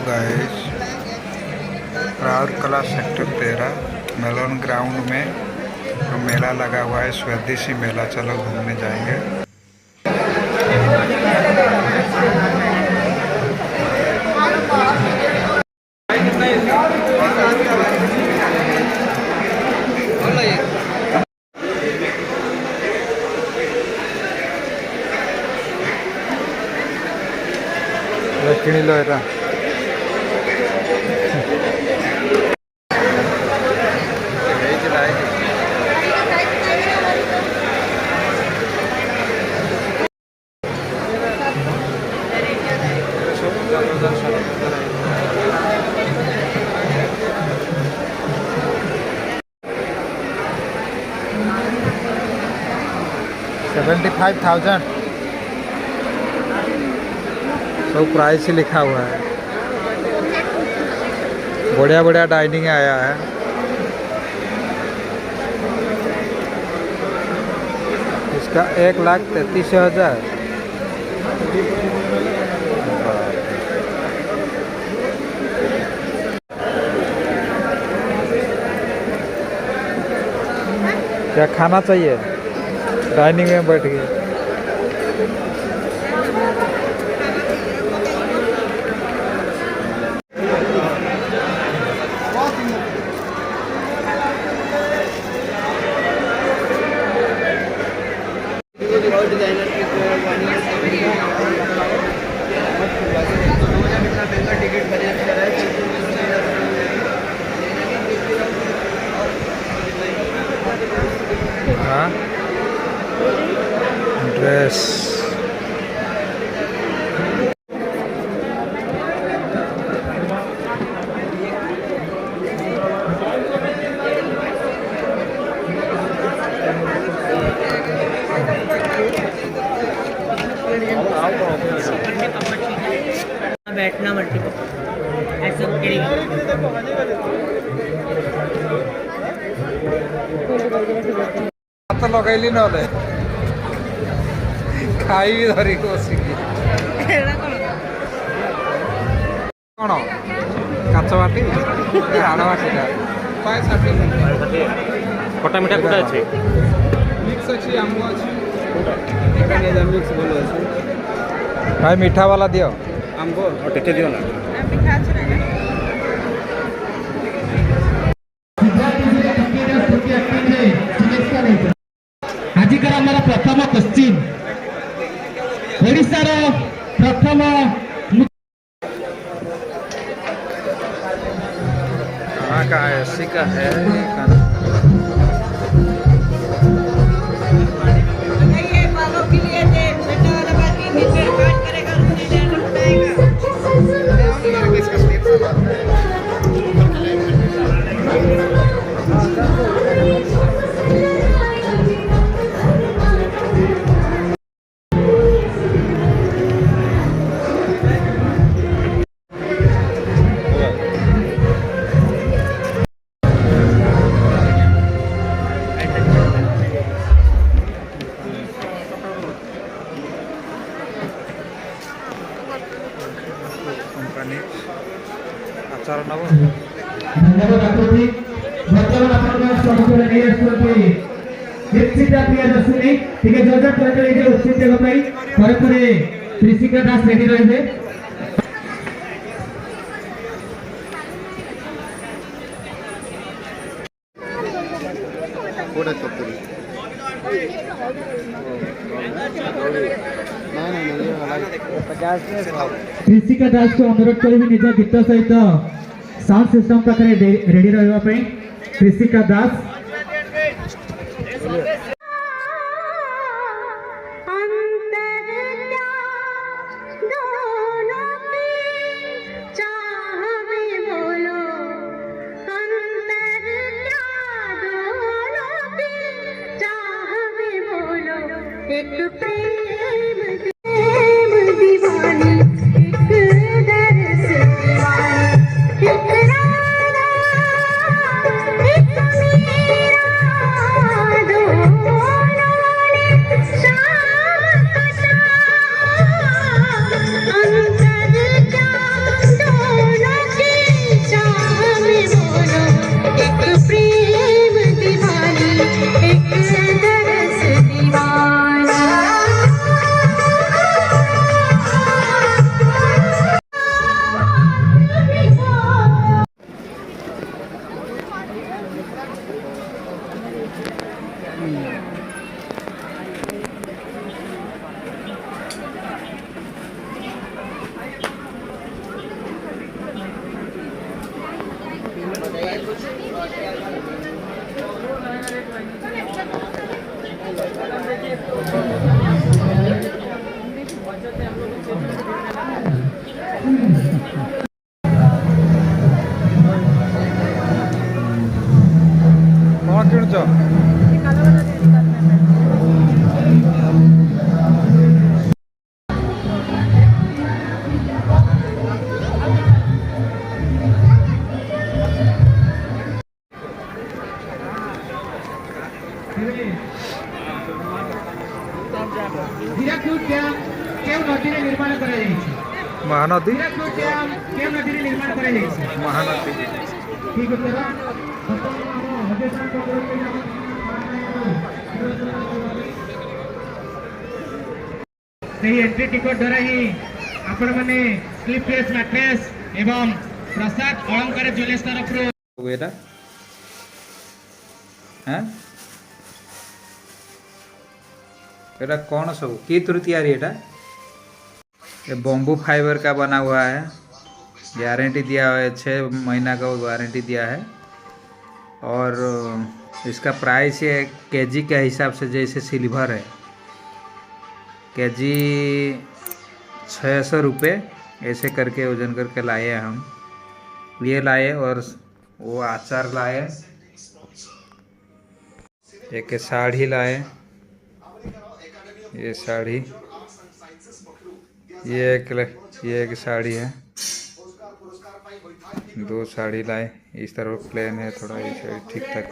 Guys, Rourkela sector 13 मेलन ground में तो मेला लगा हुआ है, स्वदेशी मेला। चलो घूमने जाएंगे। किणी लो एटा $75,000 सब प्राइस ही लिखा हुआ है। बढ़िया बढ़िया डाइनिंग आया है। इसका 1,33,000। क्या खाना चाहिए? डाइनिंग में बैठ गए। हाँ, ड्रेस बैठना मल्टीपल ऐसा तो लगैली नले खाई धरी बसिकी कौन काच बाटी आड़ बाटीटा खटा मिठा कोटा अच्छे मिक्स अच्छी आंब अच्छी मिक्स बोलो अच्छी भाई मीठा वाला दियो आंब और टेटे दियो ना आजिकार आमर प्रथम क्वेश्चन ओडिशार प्रथम कहाँ का है? एसी का है। कंपनी आचार नब धन्यवाद आकृति बर्तमान आपन सबको नहीं आसुती दीक्षिता प्रियदर्शिनी ठीक है जजर करे जे उत्सित जगह पई परे परे त्रिशिका दास रेडी रहिबे कोडा चप्पल त्रिशिका दास को अनुरोध करी निज गीत सहित साउंड सिस्टम पाखे रेडी रहिबा पई त्रिशिका दास एक प्रेम दीवानी एक दर्स दीवानी एक राना एक କ'ଣ କିଣୁଛ? ହୀରାକୁଦ ଡ୍ୟାମ୍ କେଉଁ ନଦୀରେ ନିର୍ମାଣ କରାଯାଇଛି? ମହାନଦୀ। ହୀରାକୁଦ ଡ୍ୟାମ୍ କେଉଁ ନଦୀରେ ନିର୍ମାଣ କରାଯାଇଛି? ମହାନଦୀ। ଠିକ ଉତ୍ତର। ସେହି ଏଣ୍ଟ୍ରି ଟିକଟ ଦ୍ୱାରା ହିଁ ଆପଣମାନେ କ୍ଲିପ୍ ଫ୍ରେସ୍ ମ୍ୟାଟ୍ରେସ୍ ଏବଂ ପ୍ରସାଦ ଅଳଙ୍କାର ଜ୍ୱେଲେର୍ସ ତରଫରୁ ଏଇଟା हाँ एटा कौन सब की तैयारी एटा ये बम्बू फाइबर का बना हुआ है। गारंटी दिया हुआ है, 6 महीना का वारंटी दिया है। और इसका प्राइस है केजी के हिसाब से, जैसे सिल्वर है केजी 600 रुपये ऐसे करके वजन करके लाए हैं हम। ये लाए और वो आचार लाए, एक साड़ी लाए, ये साड़ी, ये एक साड़ी है, 2 साड़ी लाए। इस तरफ प्लेन है थोड़ा, ये ठीक ठाक।